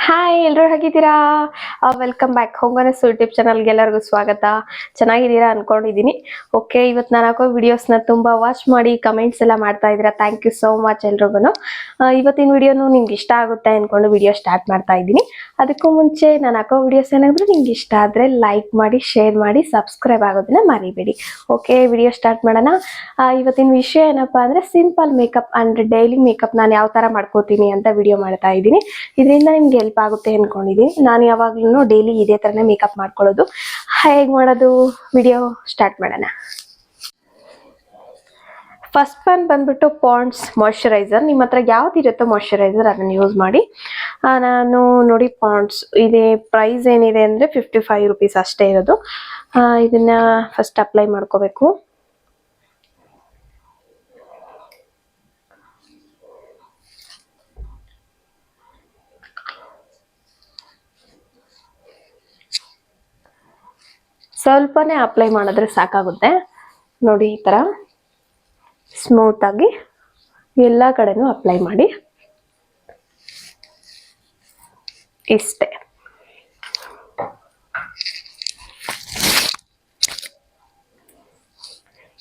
Hi, ಎಲ್ಲರೂ ಹೇಗಿದ್ದೀರಾ? Welcome back ಹೋಗೋನಸ್ YouTube ಚಾನಲ್ಗೆ ಎಲ್ಲರಿಗೂ ಸ್ವಾಗತ. ಚೆನ್ನಾಗಿದ್ದೀರಾ ಅನ್ಕೊಂಡಿದ್ದೀನಿ. ಓಕೆ, ಇವತ್ತು ನಾನು ಹಾಕೋ ವಿಡಿಯೋಸ್ನ ತುಂಬ ವಾಚ್ ಮಾಡಿ ಕಮೆಂಟ್ಸ್ ಎಲ್ಲ ಮಾಡ್ತಾ ಇದ್ದೀರಾ. ಥ್ಯಾಂಕ್ ಯು ಸೋ ಮಚ್ ಎಲ್ರಿಗೂ. ಇವತ್ತಿನ ವಿಡಿಯೋನು ನಿಮ್ಗೆ ಇಷ್ಟ ಆಗುತ್ತೆ ಅಂದ್ಕೊಂಡು ವಿಡಿಯೋ ಸ್ಟಾರ್ಟ್ ಮಾಡ್ತಾ ಇದ್ದೀನಿ. ಅದಕ್ಕೂ ಮುಂಚೆ ನಾನು ಹಾಕೋ ವಿಡಿಯೋಸ್ ಏನಾದರೂ ನಿಮ್ಗೆ ಇಷ್ಟ ಆದರೆ ಲೈಕ್ ಮಾಡಿ, ಶೇರ್ ಮಾಡಿ, ಸಬ್ಸ್ಕ್ರೈಬ್ ಆಗೋದನ್ನ ಮರಿಬೇಡಿ. ಓಕೆ, ವಿಡಿಯೋ ಸ್ಟಾರ್ಟ್ ಮಾಡೋಣ. ಇವತ್ತಿನ ವಿಷಯ ಏನಪ್ಪಾ ಅಂದರೆ simple makeup and daily makeup ನಾನು ಯಾವ ಥರ ಮಾಡ್ಕೋತೀನಿ ಅಂತ ವಿಡಿಯೋ ಮಾಡ್ತಾ ಇದ್ದೀನಿ. ಇದರಿಂದ ನಿಮ್ಗೆ ಹೆಲ್ಪ್ ಆಗುತ್ತೆ ಅನ್ಕೊಂಡಿದ್ದೀನಿ. ನಾನು ಯಾವಾಗ್ಲೂ ಡೈಲಿ ಇದೇ ತರನೇ ಮೇಕಪ್ ಮಾಡ್ಕೊಳ್ಳೋದು. ಹೇಗೆ ಮಾಡೋದು ವಿಡಿಯೋ ಸ್ಟಾರ್ಟ್ ಮಾಡೋಣ. ಫಸ್ಟ್ ಒನ್ ಬಂದ್ಬಿಟ್ಟು ಪಾಂಡ್ಸ್ ಮಾಯಶ್ಚರೈಸರ್. ನಿಮ್ಮ ಹತ್ರ ಯಾವ್ದಿರುತ್ತೋ ಮಾಯಶ್ಚರೈಸರ್ ಅದನ್ನು ಯೂಸ್ ಮಾಡಿ. ನಾನು ನೋಡಿ ಪಾಂಡ್ಸ್ ಇದೆ, ಪ್ರೈಸ್ ಏನಿದೆ ಅಂದರೆ 55 ರೂಪೀಸ್ ಅಷ್ಟೇ ಇರೋದು. ಇದನ್ನ ಫಸ್ಟ್ ಅಪ್ಲೈ ಮಾಡ್ಕೋಬೇಕು. ಸ್ವಲ್ಪನೇ ಅಪ್ಲೈ ಮಾಡಿದ್ರೆ ಸಾಕಾಗುತ್ತೆ. ನೋಡಿ, ಈ ಥರ ಸ್ಮೂತಾಗಿ ಎಲ್ಲ ಕಡೆನೂ ಅಪ್ಲೈ ಮಾಡಿ. ಇಷ್ಟೇ.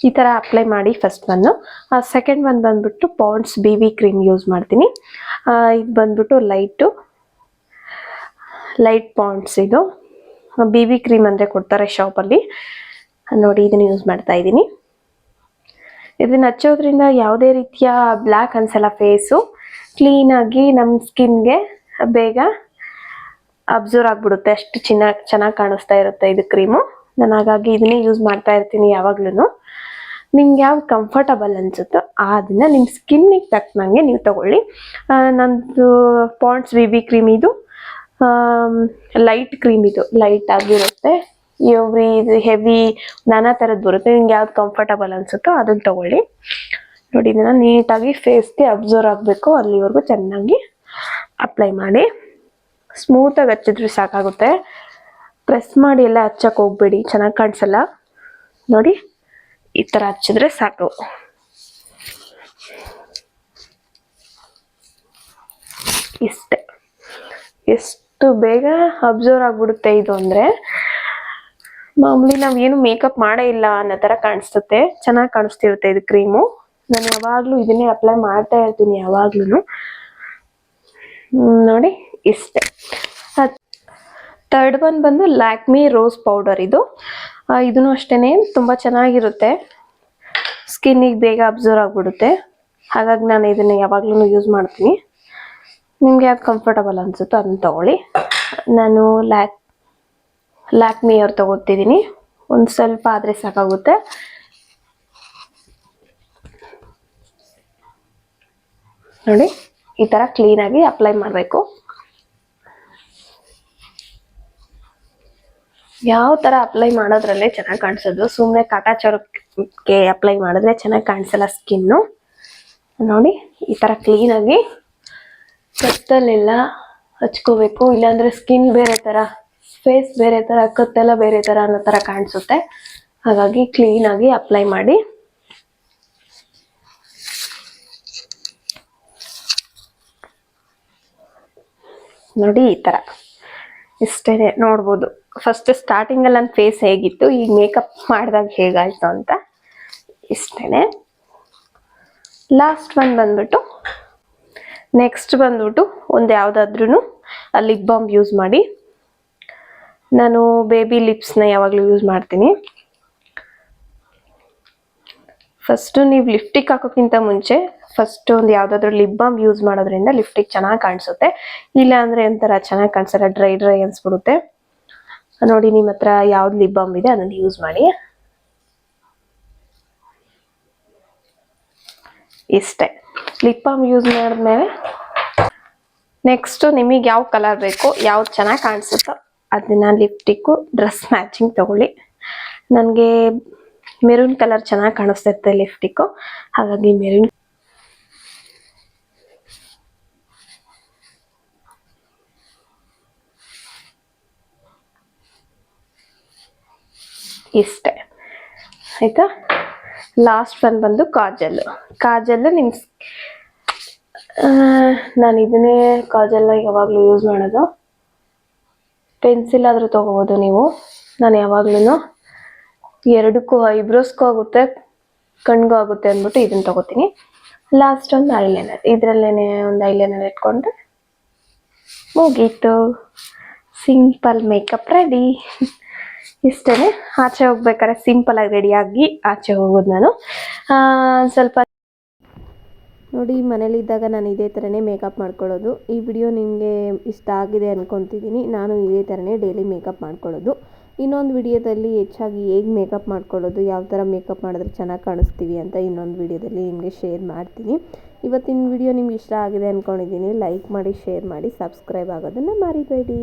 ಈ ಥರ ಅಪ್ಲೈ ಮಾಡಿ ಫಸ್ಟ್ ಒನ್ನು. ಸೆಕೆಂಡ್ ಒನ್ ಬಂದ್ಬಿಟ್ಟು ಪಾಂಡ್ಸ್ BB ಕ್ರೀಮ್ ಯೂಸ್ ಮಾಡ್ತೀನಿ. ಇದು ಬಂದ್ಬಿಟ್ಟು ಲೈಟ್ ಪಾಂಡ್ಸ್. ಇದು BB ಕ್ರೀಮ್ ಅಂದರೆ ಕೊಡ್ತಾರೆ ಶಾಪಲ್ಲಿ. ನೋಡಿ, ಇದನ್ನು ಯೂಸ್ ಮಾಡ್ತಾ ಇದ್ದೀನಿ. ಇದನ್ನ ಹಚ್ಚೋದ್ರಿಂದ ಯಾವುದೇ ರೀತಿಯ ಬ್ಲ್ಯಾಕ್ ಅನ್ಸಲ್ಲ. ಫೇಸು ಕ್ಲೀನಾಗಿ ನಮ್ಮ ಸ್ಕಿನ್ಗೆ ಬೇಗ ಅಬ್ಸರ್ವ್ ಆಗಿಬಿಡುತ್ತೆ. ಅಷ್ಟು ಚೆನ್ನಾಗಿ ಕಾಣಿಸ್ತಾ ಇರುತ್ತೆ ಇದು ಕ್ರೀಮು. ನಾನು ಹಾಗಾಗಿ ಇದನ್ನೇ ಯೂಸ್ ಮಾಡ್ತಾ ಇರ್ತೀನಿ ಯಾವಾಗ್ಲೂ. ನಿಮ್ಗೆ ಯಾವ್ದು ಕಂಫರ್ಟಬಲ್ ಅನಿಸುತ್ತೋ ಅದನ್ನು ನಿಮ್ಮ ಸ್ಕಿನ್ನಿಗೆ ತಕ್ಕನಂಗೆ ನೀವು ತಗೊಳ್ಳಿ. ನಮ್ಮದು ಪಾಂಡ್ಸ್ BB ಕ್ರೀಮ್ ಇದು ಲೈಟ್ ಕ್ರೀಮ್. ಇದು ಲೈಟ್ ಆಗಿರುತ್ತೆ. ಇದು ಹೆವಿ ನಾನಾ ಥರದ್ದು ಬರುತ್ತೆ. ನಿಮ್ಗೆ ಯಾವ್ದು ಕಂಫರ್ಟಬಲ್ ಅನಿಸುತ್ತೋ ಅದನ್ನು ತಗೊಳ್ಳಿ. ನೋಡಿ, ಇದನ್ನು ನೀಟಾಗಿ ಫೇಸ್ಗೆ ಅಬ್ಸರ್ವ್ ಆಗಬೇಕು ಅಲ್ಲಿವರೆಗೂ ಚೆನ್ನಾಗಿ ಅಪ್ಲೈ ಮಾಡಿ. ಸ್ಮೂತಾಗಿ ಹಚ್ಚಿದ್ರೆ ಸಾಕಾಗುತ್ತೆ. ಪ್ರೆಸ್ ಮಾಡಿ ಎಲ್ಲ ಹಚ್ಚಕ್ಕೆ ಹೋಗ್ಬೇಡಿ, ಚೆನ್ನಾಗಿ ಕಾಣಿಸಲ್ಲ. ನೋಡಿ, ಈ ಥರ ಹಚ್ಚಿದ್ರೆ ಸಾಕು. ಇಷ್ಟೇ. ಎಷ್ಟು ಬೇಗ ಅಬ್ಸರ್ವ್ ಆಗ್ಬಿಡುತ್ತೆ ಇದು ಅಂದರೆ, ಮಾಮೂಲಿ ನಾವೇನು ಮೇಕಪ್ ಮಾಡೇ ಇಲ್ಲ ಅನ್ನೋ ಥರ ಕಾಣಿಸುತ್ತೆ. ಚೆನ್ನಾಗಿ ಕಾಣಿಸ್ತಿರುತ್ತೆ ಇದು ಕ್ರೀಮು. ನಾನು ಯಾವಾಗಲೂ ಇದನ್ನೇ ಅಪ್ಲೈ ಮಾಡ್ತಾ ಇರ್ತೀನಿ ಯಾವಾಗ್ಲೂ. ನೋಡಿ, ಇಷ್ಟೇ. ಥರ್ಡ್ ಒನ್ ಬಂದು ಲ್ಯಾಕ್ಮಿ ರೋಸ್ ಪೌಡರ್. ಇದೂ ಅಷ್ಟೇ ತುಂಬ ಚೆನ್ನಾಗಿರುತ್ತೆ. ಸ್ಕಿನ್ನಿಗೆ ಬೇಗ ಅಬ್ಸರ್ವ್ ಆಗಿಬಿಡುತ್ತೆ. ಹಾಗಾಗಿ ನಾನು ಇದನ್ನು ಯಾವಾಗ್ಲೂ ಯೂಸ್ ಮಾಡ್ತೀನಿ. ನಿಮ್ಗೆ ಯಾವ್ದು ಕಂಫರ್ಟಬಲ್ ಅನಿಸುತ್ತೋ ಅದನ್ನು ತಗೊಳ್ಳಿ. ನಾನು ಲ್ಯಾಕ್ಮಿ ಅವ್ರು ತಗೋತಿದ್ದೀನಿ. ಒಂದು ಸ್ವಲ್ಪ ಆದರೆ ಸಾಕಾಗುತ್ತೆ. ನೋಡಿ, ಈ ಥರ ಕ್ಲೀನಾಗಿ ಅಪ್ಲೈ ಮಾಡಬೇಕು. ಯಾವ ಥರ ಅಪ್ಲೈ ಮಾಡೋದ್ರಲ್ಲೇ ಚೆನ್ನಾಗಿ ಕಾಣಿಸೋದು. ಸುಮ್ಮನೆ ಕಾಟಾಚಾರಕ್ಕೆ ಅಪ್ಲೈ ಮಾಡಿದ್ರೆ ಚೆನ್ನಾಗಿ ಕಾಣಿಸಲ್ಲ ಸ್ಕಿನ್ನು. ನೋಡಿ, ಈ ಥರ ಕ್ಲೀನಾಗಿ ಕತ್ತಲ್ಲೆಲ್ಲ ಹಚ್ಕೋಬೇಕು. ಇಲ್ಲಾಂದರೆ ಸ್ಕಿನ್ ಬೇರೆ ಥರ, ಫೇಸ್ ಬೇರೆ ಥರ, ಕತ್ತೆಲ್ಲ ಬೇರೆ ಥರ ಅನ್ನೋ ಥರ ಕಾಣಿಸುತ್ತೆ. ಹಾಗಾಗಿ ಕ್ಲೀನಾಗಿ ಅಪ್ಲೈ ಮಾಡಿ. ನೋಡಿ, ಈ ಥರ ಇಷ್ಟೇ. ನೋಡ್ಬೋದು ಫಸ್ಟ್ ಸ್ಟಾರ್ಟಿಂಗಲ್ಲಿ ನನ್ನ ಫೇಸ್ ಹೇಗಿತ್ತು, ಈಗ ಮೇಕಪ್ ಮಾಡಿದಾಗ ಹೇಗಾಯಿತು ಅಂತ. ಇಷ್ಟೇ. ಲಾಸ್ಟ್ ಒನ್ ಬಂದ್ಬಿಟ್ಟು ನೆಕ್ಸ್ಟ್ ಬಂದ್ಬಿಟ್ಟು ಒಂದು ಯಾವುದಾದ್ರೂ ಲಿಪ್ ಬಾಮ್ ಯೂಸ್ ಮಾಡಿ. ನಾನು ಬೇಬಿ ಲಿಪ್ಸ್ನ ಯಾವಾಗಲೂ ಯೂಸ್ ಮಾಡ್ತೀನಿ. ಫಸ್ಟು ನೀವು ಲಿಪ್ಸ್ಟಿಕ್ ಹಾಕೋಕ್ಕಿಂತ ಮುಂಚೆ ಫಸ್ಟ್ ಒಂದು ಯಾವುದಾದ್ರೂ ಲಿಪ್ ಬಾಮ್ ಯೂಸ್ ಮಾಡೋದ್ರಿಂದ ಲಿಪ್ಸ್ಟಿಕ್ ಚೆನ್ನಾಗಿ ಕಾಣಿಸುತ್ತೆ. ಇಲ್ಲ ಅಂದರೆ ಒಂಥರ ಚೆನ್ನಾಗಿ ಕಾಣಿಸಲ್ಲ, ಡ್ರೈ ಅನಿಸ್ಬಿಡುತ್ತೆ. ನೋಡಿ, ನಿಮ್ಮ ಹತ್ರ ಯಾವ್ದು ಲಿಪ್ ಬಾಮ್ ಇದೆ ಅದನ್ನು ಯೂಸ್ ಮಾಡಿ. ಇಷ್ಟೇ. ಲಿಪ್ ಬಾಮ್ ಯೂಸ್ ಮಾಡಿದ್ಮೇಲೆ ನೆಕ್ಸ್ಟು ನಿಮಗೆ ಯಾವ ಕಲರ್ ಬೇಕೋ, ಯಾವ್ದು ಚೆನ್ನಾಗಿ ಕಾಣಿಸುತ್ತೋ ಅದನ್ನ ಲಿಪ್ಸ್ಟಿಕ್ಕು ಡ್ರೆಸ್ ಮ್ಯಾಚಿಂಗ್ ತಗೊಳ್ಳಿ. ನನಗೆ ಮೆರೂನ್ ಕಲರ್ ಚೆನ್ನಾಗಿ ಕಾಣಿಸ್ತೈತೆ ಲಿಪ್ಸ್ಟಿಕ್ಕು, ಹಾಗಾಗಿ ಮೆರೂನ್. ಇಷ್ಟೇ ಆಯ್ತಾ. ಲಾಸ್ಟ್ ಒನ್ ಬಂದು ಕಾಜಲ್. ನಿಮ್ಮ ನಾನು ಇದನ್ನೇ ಕಾಜಲ್ನ ಯಾವಾಗಲೂ ಯೂಸ್ ಮಾಡೋದು. ಪೆನ್ಸಿಲ್ ಆದರೂ ತೊಗೋಬೋದು ನೀವು. ನಾನು ಯಾವಾಗ್ಲೂ ಎರಡಕ್ಕೂ ಐಬ್ರೋಸ್ಗೂ ಆಗುತ್ತೆ, ಕಣ್ಗೂ ಆಗುತ್ತೆ ಅಂದ್ಬಿಟ್ಟು ಇದನ್ನು ತೊಗೋತೀನಿ. ಲಾಸ್ಟ್ ಒಂದು ಐಲೈನರ್, ಇದರಲ್ಲೇ ಒಂದು ಐಲೈನರ್ ಇಟ್ಕೊಂಡ್ರೆ ಮುಗೀತು. Simple makeup ready. ಇಷ್ಟೇ. ಆಚೆ ಹೋಗ್ಬೇಕಾದ್ರೆ ಸಿಂಪಲಾಗಿ ರೆಡಿಯಾಗಿ ಆಚೆ ಹೋಗೋದು ನಾನು. ಸ್ವಲ್ಪ ನೋಡಿ, ಮನೇಲಿದ್ದಾಗ ನಾನು ಇದೇ ಥರನೇ ಮೇಕಪ್ ಮಾಡ್ಕೊಳ್ಳೋದು. ಈ ವಿಡಿಯೋ ನಿಮಗೆ ಇಷ್ಟ ಆಗಿದೆ ಅಂದ್ಕೊತಿದ್ದೀನಿ. ನಾನು ಇದೇ ಥರನೇ ಡೈಲಿ ಮೇಕಪ್ ಮಾಡ್ಕೊಳ್ಳೋದು. ಇನ್ನೊಂದು ವಿಡಿಯೋದಲ್ಲಿ ಹೆಚ್ಚಾಗಿ ಹೇಗೆ ಮೇಕಪ್ ಮಾಡ್ಕೊಳ್ಳೋದು, ಯಾವ ಥರ ಮೇಕಪ್ ಮಾಡಿದ್ರೆ ಚೆನ್ನಾಗಿ ಕಾಣಿಸ್ತೀವಿ ಅಂತ ಇನ್ನೊಂದು ವಿಡಿಯೋದಲ್ಲಿ ನಿಮಗೆ ಶೇರ್ ಮಾಡ್ತೀನಿ. ಇವತ್ತಿನ ವಿಡಿಯೋ ನಿಮ್ಗೆ ಇಷ್ಟ ಆಗಿದೆ ಅಂದ್ಕೊಂಡಿದ್ದೀನಿ. ಲೈಕ್ ಮಾಡಿ, ಶೇರ್ ಮಾಡಿ, ಸಬ್ಸ್ಕ್ರೈಬ್ ಆಗೋದನ್ನು ಮರಿಬೇಡಿ.